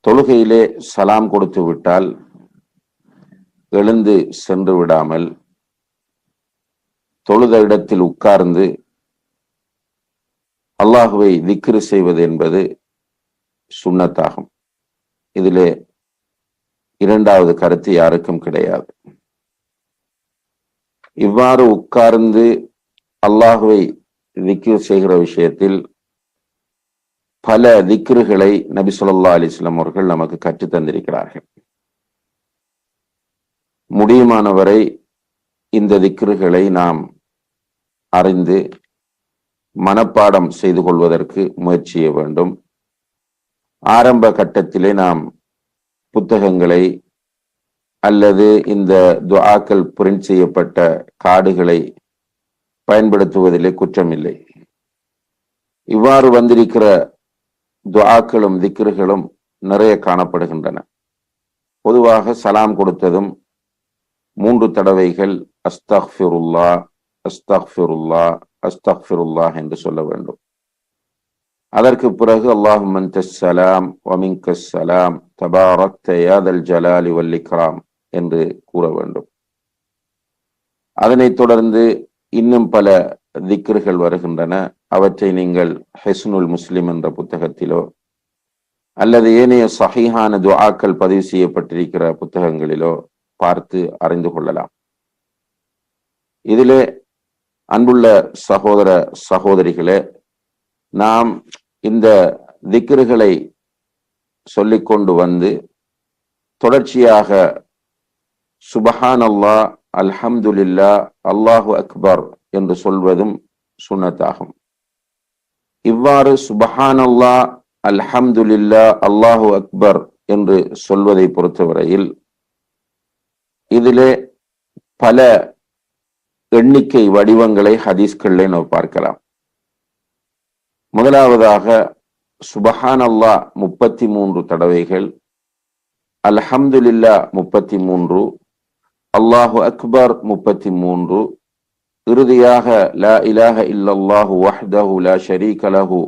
தொழுகையிலே சலாம் கொடுத்து விட்டால் எழுந்து சென்று விடாமல் தொழுத இடத்தில் உட்கார்ந்து அல்லாஹுவை திக்ரு செய்வது என்பது சுன்னத்தாகும். இதிலே இரண்டாவது கருத்து யாருக்கும் கிடையாது. இவ்வாறு உட்கார்ந்து அல்லாஹுவை திக்ரு செய்கிற விஷயத்தில் பல திக்ருகளை நபி ஸல்லல்லாஹு அலைஹி வஸல்லம் அவர்கள் நமக்கு கற்றுத் தந்திருக்கிறார்கள். முடியுமானவரை இந்த திக்ருகளை நாம் அறிந்து மனப்பாடம் செய்து கொள்வதற்கு முயற்சி செய்ய வேண்டும். ஆரம்ப கட்டத்திலே நாம் புத்தகங்களை அல்லது இந்த துஆக்கள் பிரிண்ட் செய்யப்பட்ட கார்டுகளை பயன்படுத்துவதிலே குற்றமில்லை. இவ்வாறு வந்திருக்கிற துஆக்களும் திக்ருகளும் நிறைய காணப்படுகின்றன. பொதுவாக சலாம் கொடுத்ததும் 3 தடவைகள் அஸ்தக்ஃபிருல்லா அஸ்தக்ஃபிருல்லா அஸ்தக்ஃபிருல்லாஹ் என்று சொல்ல வேண்டும். அதற்கு பிறகு அல்லாஹும்ம அன்தஸ் ஸலாம் வ மின்கஸ் ஸலாம் தபாரக்த யா தல் ஜலாலி வல் இக்ராம் என்று கூற வேண்டும். அதனைத் தொடர்ந்து இன்னும் பல திக்ருகள் வருகின்றன. அவற்றை நீங்கள் ஹிஸ்னுல் முஸ்லிம் என்ற புத்தகத்திலோ அல்லது ஏனைய சஹீஹான துஆக்கள் பதிவு செய்யப்பட்டிருக்கிற புத்தகங்களிலோ பார்த்து அறிந்து கொள்ளலாம். இதிலே அன்புள்ள சகோதர சகோதரிகளே, நாம் இந்த திக்ருகளை சொல்லிக்கொண்டு வந்து தொடர்ச்சியாக சுபஹானல்லாஹ் அல்ஹம்துலில்லாஹ் அல்லாஹு அக்பர் என்று சொல்வதும் சுன்னத்தாகும். இவ்வாறு சுபஹானல்லாஹ் அல்ஹம்துலில்லாஹ் அல்லாஹு அக்பர் என்று சொல்வதை பொறுத்தவரையில் இதிலே பல எண்ணிக்கை வடிவங்களை ஹதீஸ்களிலே நாம் பார்க்கலாம். முதலாவதாக சுபஹானல்லாஹ் 33 தடவைகள், அல்ஹம்துலில்லாஹ் 33, அல்லாஹு அக்பர் 33, இறுதியாக லா இலாஹ இல்லல்லாஹு வஹ்தஹு லா ஷரீக லஹு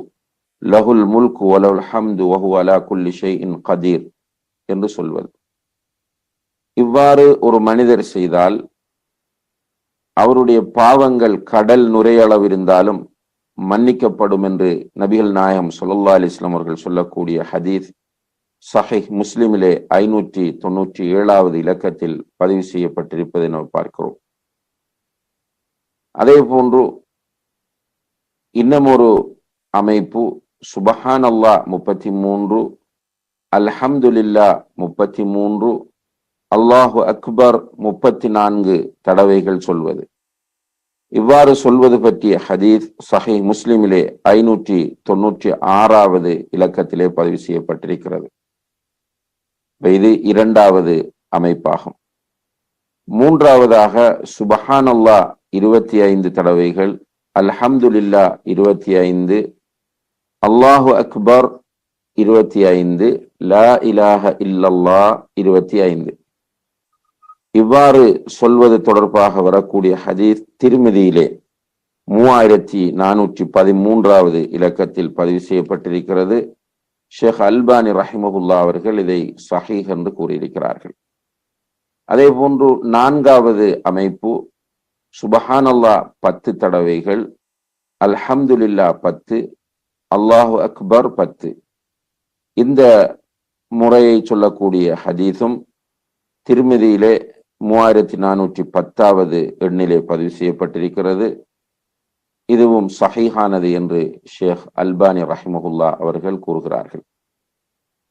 லஹுல் முல்கு வ லஹுல் ஹம்து வ ஹுவ அலா குல்லி ஷைஇன் கதீர் என்று சொல்வது. இவ்வாறு ஒரு மனிதர் செய்தால் அவருடைய பாவங்கள் கடல் நுரையளவு இருந்தாலும் மன்னிக்கப்படும் என்று நபிகள் நாயகம் ஸல்லல்லாஹு அலைஹி வஸல்லம் அவர்கள் சொல்லக்கூடிய ஹதீஸ் சஹீஹ் முஸ்லிமிலே 597வது இலக்கத்தில் பதிவு செய்யப்பட்டிருப்பதை நாம் பார்க்கிறோம். அதே போன்று இன்னும் ஒரு அமைப்பு சுபஹானல்லாஹ் 33, அல்ஹம்துலில்லாஹ் 33, அல்லாஹு அக்பர் 34 தடவைகள் சொல்வது. இவ்வாறு சொல்வது பற்றிய ஹதீஸ் சஹீஹ் முஸ்லிமிலே 596வது இலக்கத்திலே பதிவு செய்யப்பட்டிருக்கிறது. இது இரண்டாவது அமைப்பாகும். மூன்றாவதாக சுபஹானல்லாஹ் 25 தடவைகள், அல்ஹம்துலில்லாஹ் 25, அல்லாஹு அக்பர் 25, லா இலாஹ இல்லல்லாஹ் 25. இவ்வாறு சொல்வது தொடர்பாக வரக்கூடிய ஹதீஸ் திர்மிதியிலே 3413வது இலக்கத்தில் பதிவு செய்யப்பட்டிருக்கிறது. ஷேக் அல்பானி ரஹிமஹுல்லா அவர்கள் இதை சஹீஹ் என்று கூறியிருக்கிறார்கள். அதே போன்று நான்காவது அமைப்பு சுபஹானல்லாஹ் 10 தடவைகள், அல்ஹம்துலில்லாஹ் 10, அல்லாஹு அக்பர் 10. இந்த முறையை சொல்லக்கூடிய ஹதீஸும் திர்மிதியிலே 3410வது எண்ணிலே பதிவு செய்யப்பட்டிருக்கிறது. இதுவும் சஹீஹானது என்று ஷேக் அல்பானி ரஹிமஹுல்லா அவர்கள் கூறுகிறார்கள்.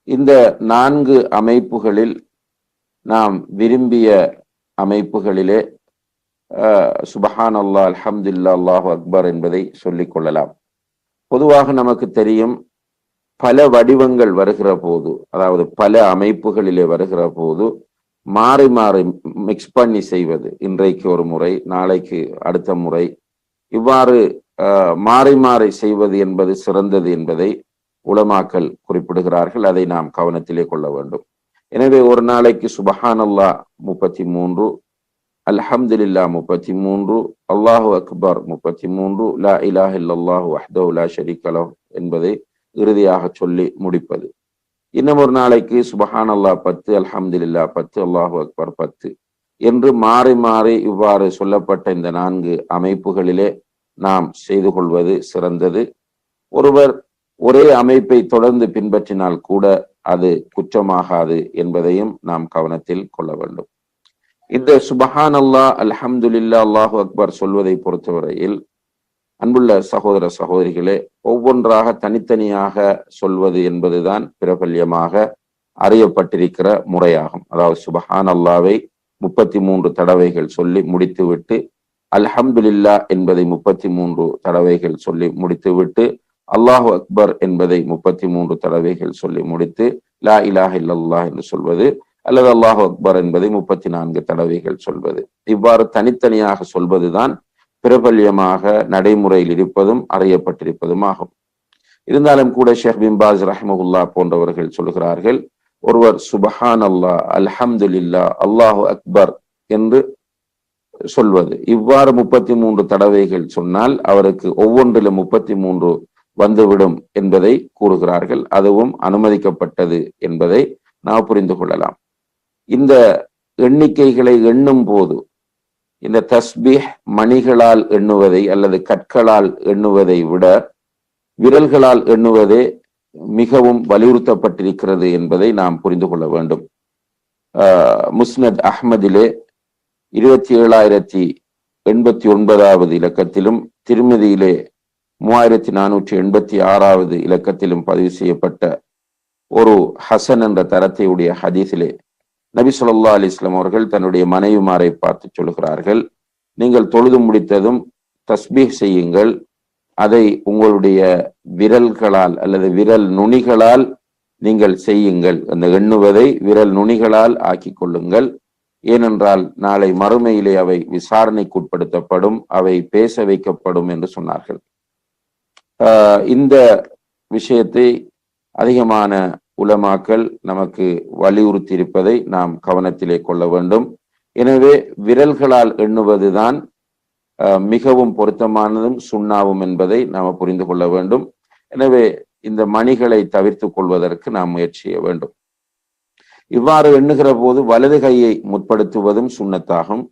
இந்த 4 அமைப்புகளில் நாம் விரும்பிய அமைப்புகளிலே சுபஹானல்லாஹ் அல்ஹம்துலில்லாஹ் அல்லாஹு அக்பர் என்பதை சொல்லிக் கொள்ளலாம். பொதுவாக நமக்கு தெரியும், பல வடிவங்கள் வருகிற போது, அதாவது பல அமைப்புகளிலே வருகிற போது மாறி மாறி மிக்ஸ் பண்ணி செய்வது, இன்றைக்கு ஒரு முறை நாளைக்கு அடுத்த முறை, இவ்வாறு மாறி மாறி செய்வது என்பது சிறந்தது என்பதை உலமாக்கள் குறிப்பிடுகிறார்கள். அதை நாம் கவனத்திலே கொள்ள வேண்டும். எனவே ஒரு நாளைக்கு சுபஹானல்லாஹ் 33, அல்ஹம்துலில்லாஹ் 33, அல்லாஹு அக்பர் 33, லா இலாஹ இல்லல்லாஹு வஹ்தஹு லா ஷரீக லஹு என்பதை இறுதியாக சொல்லி முடிப்பது. இன்னும் ஒரு நாளைக்கு சுபஹான் அல்லாஹ் 10, அல்ஹம்துலில்லாஹ் 10, அல்லாஹு அக்பர் 10 என்று மாறி மாறி இவ்வாறு சொல்லப்பட்ட இந்த 4 அமைப்புகளிலே நாம் செய்து கொள்வது சிறந்தது. ஒருவர் ஒரே அமைப்பை தொடர்ந்து பின்பற்றினால் கூட அது குற்றமாகாது என்பதையும் நாம் கவனத்தில் கொள்ள வேண்டும். இந்த சுபஹான் அல்லாஹ், அல்ஹம்துலில்லாஹ், அல்லாஹு அக்பர் சொல்வதை பொறுத்தவரையில் அன்புள்ள சகோதர சகோதரிகளே, ஒவ்வொன்றாக தனித்தனியாக சொல்வது என்பதுதான் பிரபல்யமாக அறியப்பட்டிருக்கிற முறையாகும். அதாவது சுபஹான் அல்லாவை 33 தடவைகள் சொல்லி முடித்துவிட்டு, அல்ஹம்துலில்லாஹ் என்பதை 33 தடவைகள் சொல்லி முடித்துவிட்டு, அல்லாஹு அக்பர் என்பதை 33 தடவைகள் சொல்லி முடித்து, லா இலாஹ இல்லல்லாஹ் என்று சொல்வது அல்லது அல்லாஹு அக்பர் என்பதை 34 தடவைகள் சொல்வது, இவ்வாறு தனித்தனியாக சொல்வதுதான் பிரபல்யமாக நடைமுறையில் இருப்பதும் அறியப்பட்டிருப்பதும் ஆகும். இருந்தாலும் கூட ஷேக் பின் பாஸ் ரஹ்மஹுல்லாஹ் போன்றவர்கள் சொல்கிறார்கள், ஒருவர் சுபஹான் அல்லாஹ், அல்ஹம்துலில்லாஹ், அல்லாஹு அக்பர் என்று சொல்வது இவ்வாறு 33 தடவைகள் சொன்னால் அவருக்கு ஒவ்வொன்றிலும் 33 வந்துவிடும் என்பதை கூறுகிறார்கள். அதுவும் அனுமதிக்கப்பட்டது என்பதை நாம் புரிந்து கொள்ளலாம். இந்த எண்ணிக்கைகளை எண்ணும் போது இந்த தஸ்பீஹ் மணிகளால் எண்ணுவதை அல்லது கற்களால் எண்ணுவதை விட விரல்களால் எண்ணுவதே மிகவும் வலியுறுத்தப்பட்டிருக்கிறது என்பதை நாம் புரிந்து கொள்ள வேண்டும். முஸ்னத் அஹ்மதிலே 27,089வது இலக்கத்திலும், திருமதியிலே 3486வது இலக்கத்திலும் பதிவு செய்யப்பட்ட ஒரு ஹசன் என்ற தரத்தை உடைய ஹதீஸிலே நபி ஸல்லல்லாஹு அலைஹி வஸல்லம் அவர்கள் தன்னுடைய மனைவிமாரை பார்த்து சொல்கிறார்கள், நீங்கள் தொழுது முடித்ததும் தஸ்பீஹ் செய்யுங்கள், அதை உங்களுடைய விரல்களால் அல்லது விரல் நுனிகளால் நீங்கள் செய்யுங்கள், அந்த எண்ணுவதை விரல் நுனிகளால் ஆக்கி கொள்ளுங்கள். ஏனென்றால் நாளை மறுமையிலே அவை விசாரணைக்குட்படுத்தப்படும், அவை பேச வைக்கப்படும் என்று சொன்னார்கள். இந்த விஷயத்தை அதிகமான உலமாக்கள் நமக்கு வலியுறுத்தி இருப்பதை நாம் கவனத்திலே கொள்ள வேண்டும். எனவே விரல்களால் எண்ணுவதுதான் மிகவும் பொருத்தமானதும் சுண்ணாவும் என்பதை நாம் புரிந்து கொள்ள வேண்டும். எனவே இந்த மணிகளை தவிர்த்து கொள்வதற்கு நாம் முயற்சி செய்ய வேண்டும். இவ்வாறு எண்ணுகிற போது வலது கையை முற்படுத்துவதும் சுன்னத்தாகும்.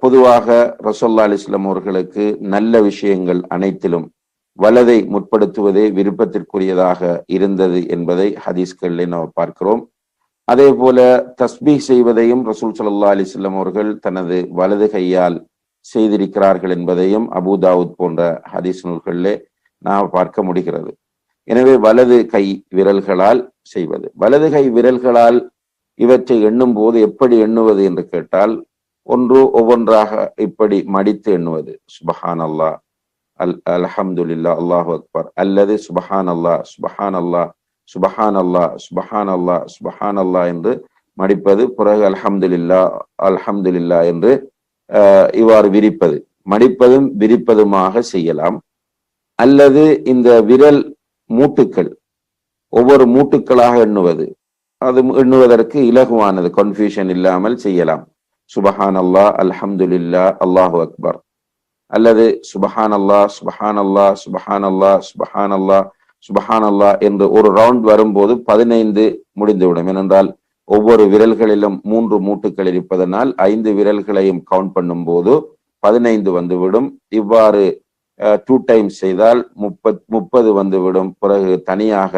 பொதுவாக ரசூலுல்லாஹி அலைஹி வஸல்லம் அவர்களுக்கு நல்ல விஷயங்கள் அனைத்திலும் வலதை முற்படுத்துவதே விருப்பத்திற்குரியதாக இருந்தது என்பதை ஹதீஸ்களிலே நாம் பார்க்கிறோம். அதே போல தஸ்பீஹ் செய்வதையும் ரசூல் ஸல்லல்லாஹு அலைஹி வஸல்லம் அவர்கள் தனது வலது கையால் செய்திருக்கிறார்கள் என்பதையும் அபூ தாவூத் போன்ற ஹதீஸ் நூல்களிலே நாம் பார்க்க முடிகிறது. எனவே வலது கை விரல்களால் செய்வது, வலது கை விரல்களால் இவற்றை எண்ணும் போது எப்படி எண்ணுவது என்று கேட்டால், ஒன்று ஒவ்வொன்றாக இப்படி மடித்து எண்ணுவது, சுபஹான் அல்லாஹ், அல்ஹம்துலில்லாஹ், அல்லாஹு அக்பர், அல்லது சுபஹான் அல்லாஹ், சுபஹான் அல்லாஹ், சுபஹான் அல்லாஹ், சுபஹான் அல்லாஹ், சுபஹான் அல்லாஹ் என்று மடிப்பது, பிறகு அல்ஹம்துலில்லாஹ், அல்ஹம்துலில்லாஹ் என்று இவ்வாறு விரிப்பது, மடிப்பதும் விரிப்பதுமாக செய்யலாம். அல்லது இந்த விரல் மூட்டுக்கள் ஒவ்வொரு மூட்டுக்களாக எண்ணுவது, அது எண்ணுவதற்கு இலகுவானது, கன்ஃபியூஷன் இல்லாமல் செய்யலாம். சுபஹான் அல்லாஹ், அல்ஹம்துலில்லாஹ், அல்லாஹு அக்பர், அல்லது சுபஹான் அல்லாஹ், சுபஹான் அல்லாஹ், சுபஹான் அல்லாஹ், சுபஹான் அல்லாஹ், சுபஹான் அல்லாஹ் என்று ஒரு ரவுண்ட் வரும்போது 15 முடிந்துவிடும். ஏனென்றால் ஒவ்வொரு விரல்களிலும் 3 மூட்டுக்கள் இருப்பதனால் 5 விரல்களையும் கவுண்ட் பண்ணும் போது 15 வந்துவிடும். இவ்வாறு 2 டைம்ஸ் செய்தால் 30 வந்துவிடும். பிறகு தனியாக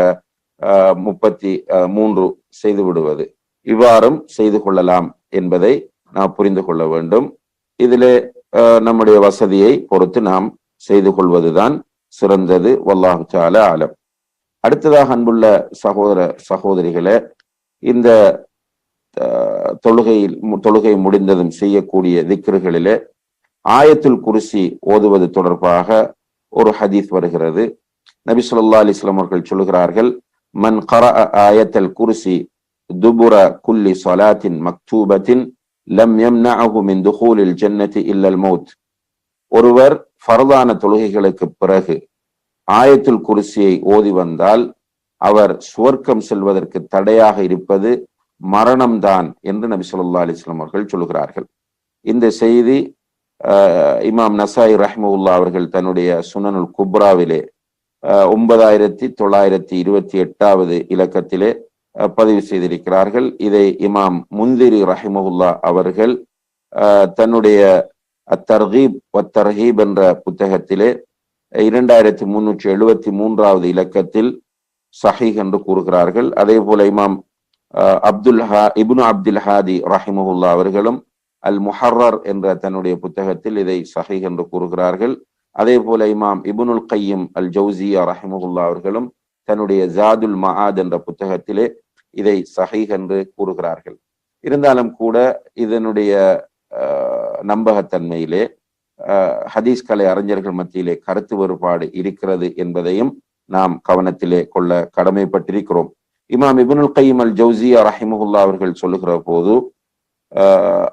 33 செய்து விடுவது, இவ்வாறும் செய்து கொள்ளலாம் என்பதை நாம் புரிந்து கொள்ள வேண்டும். இதிலே நம்முடைய வசதியை பொறுத்து நாம் செய்து கொள்வதுதான் சிறந்தது. வல்லாஹு தஆலா அலம். அடுத்ததாக அன்புள்ள சகோதர சகோதரிகளே, இந்த தொழுகை முடிந்ததும் செய்யக்கூடிய திக்ருகளிலே ஆயத்துல் குர்சி ஓதுவது தொடர்பாக ஒரு ஹதீஸ் வருகிறது. நபி ஸல்லல்லாஹு அலைஹி வஸல்லம் அவர்கள் சொல்கிறார்கள், மன் கரஅ ஆயத்துல் குர்சி துபுர குல்லி ஸலாத்தின் மக்தூபத்தின் லம் யம்னஅஹு மின் துகூலில் ஜன்னதி இல்லல் மௌத். ஒருவர் ஃபர்தான தொழுகைகளுக்கு பிறகு ஆயத்துல் குர்சியை ஓதி வந்தால் அவர் சுவர்க்கம் செல்வதற்கு தடையாக இருப்பது மரணம்தான் என்று நபி ஸல்லல்லாஹு அலைஹி வஸல்லம் அவர்கள் சொல்கிறார்கள். இந்த செய்தி இமாம் நசாயி ரஹ்மஹுல்லாஹ் அவர்கள் தன்னுடைய சுனனுல் குப்ராவிலே 9928வது இலக்கத்திலே பதிவு செய்திருக்கிறார்கள். இதை இமாம் முந்திரி ரஹிமஹுல்லா அவர்கள் தன்னுடைய அத்தர்கீப் வத்தர்ஹீப் என்ற புத்தகத்திலே 2373வது இலக்கத்தில் சஹீஹ் என்று கூறுகிறார்கள். அதே போல இமாம் இப்னு அப்துல் ஹாதி ரஹிமஹுல்லா அவர்களும் அல் முஹர்ரர் என்ற தன்னுடைய புத்தகத்தில் இதை சஹீஹ் என்று கூறுகிறார்கள். அதே போல இமாம் இப்னுல் கையிம் அல் ஜௌசியா ரஹிமஹுல்லா அவர்களும் தன்னுடைய ஜாதுல் மஆத் என்ற புத்தகத்திலே இதை சஹீஹ் என்று கூறுகிறார்கள். இருந்தாலும் கூட இதனுடைய நம்பகத்தன்மையிலே ஹதீஸ் கலை அறிஞர்கள் மத்தியிலே கருத்து வேறுபாடு இருக்கிறது என்பதையும் நாம் கவனத்திலே கொள்ள கடமைப்பட்டிருக்கிறோம். இமாம் இப்னுல் கையிம் அல் ஜௌசியா ரஹிமஹுல்லா அவர்கள் சொல்லுகிற போது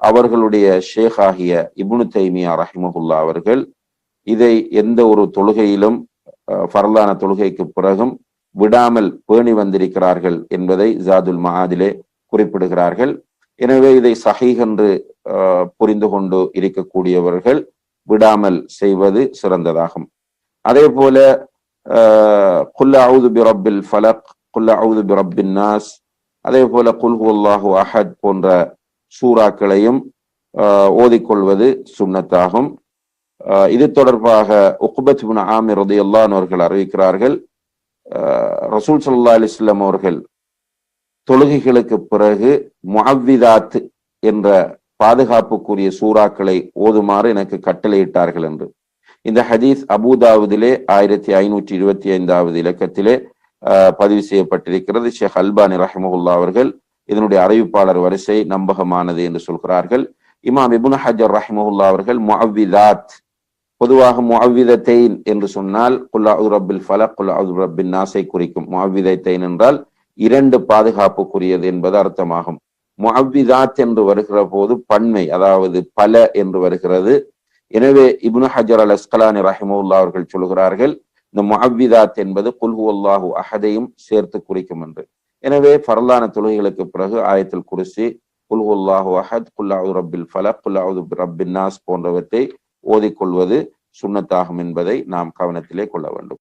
அவர்களுடைய ஷேக் ஆகிய இப்னு தைமியா ரஹிமஹுல்லா அவர்கள் இதை எந்த ஒரு தொழுகையிலும் ஃபர்லான தொழுகைக்கு பிறகும் விடாமல் பேணி வந்திருக்கிறார்கள் என்பதை ஜாதுல் மஆதிலே குறிப்பிடுகிறார்கள். எனவே இதை சஹீஹ் என்று புரிந்து கொண்டு இருக்கக்கூடியவர்கள் விடாமல் செய்வது சிறந்ததாகும். அதே போல குல் அஊது பிரப்பில் ஃபலக், குல் அஊது பிரப்பின் நாஸ், அதே போல குல் ஹுவல்லாஹு அஹத் போன்ற சூறாக்களையும் ஓதிக்கொள்வது சுன்னத்தாகும். இது தொடர்பாக உக்பத் இப்னு ஆமிர் ரலியல்லாஹு அன்ஹு அவர்கள் அறிவிக்கிறார்கள், ரசூல் ஸல்லல்லாஹு அலைஹி வஸல்லம் அவர்கள் தொழுகைகளுக்கு பிறகு முஅவ்விதாத் என்ற பாதுகாப்புக்குரிய சூறாக்களை ஓதுமாறு எனக்கு கட்டளையிட்டார்கள் என்று. இந்த ஹதீஸ் அபூதாவுதிலே 1525வது இலக்கத்திலே பதிவு செய்யப்பட்டிருக்கிறது. ஷேக் அல்பானி ரஹிமஹுல்லா அவர்கள் இதனுடைய அறிவிப்பாளர் வரிசை நம்பகமானது என்று சொல்கிறார்கள். இமாம் இப்னு ஹஜர் ரஹிமஹுல்லா அவர்கள் முஅவ்விதாத், பொதுவாக முஅவ்விதத்தைன் என்று சொன்னால் குல் அஊது பிரப்பில் ஃபலக், குல் அஊது பிரப்பின் நாஸை குறிக்கும். முஅவ்விதத்தைன் என்றால் 2 பாதுகாப்புக்குரியது என்பது அர்த்தமாகும். முஅவ்விதாத் என்று வருகிற போது பன்மை, அதாவது பல என்று வருகிறது. எனவே இப்னு ஹஜர் அல் அஸ்கலானி ரஹிமஹுல்லா அவர்கள் சொல்கிறார்கள், இந்த முஅவ்விதாத் என்பது குல் ஹுவல்லாஹு அஹதையும் சேர்த்து குறிக்கும் என்று. எனவே ஃபர்லான தொழுகைகளுக்கு பிறகு ஆயத்துல் குர்சி, குல் ஹுவல்லாஹு அஹத், குல் அஊது பிரப்பில் ஃபலக், குல் அஊது பிரப்பின் நாஸ் போன்றவற்றை ஓதிக்கொள்வது சுன்னத்தாகும் என்பதை நாம் கவனத்திலே கொள்ள வேண்டும்.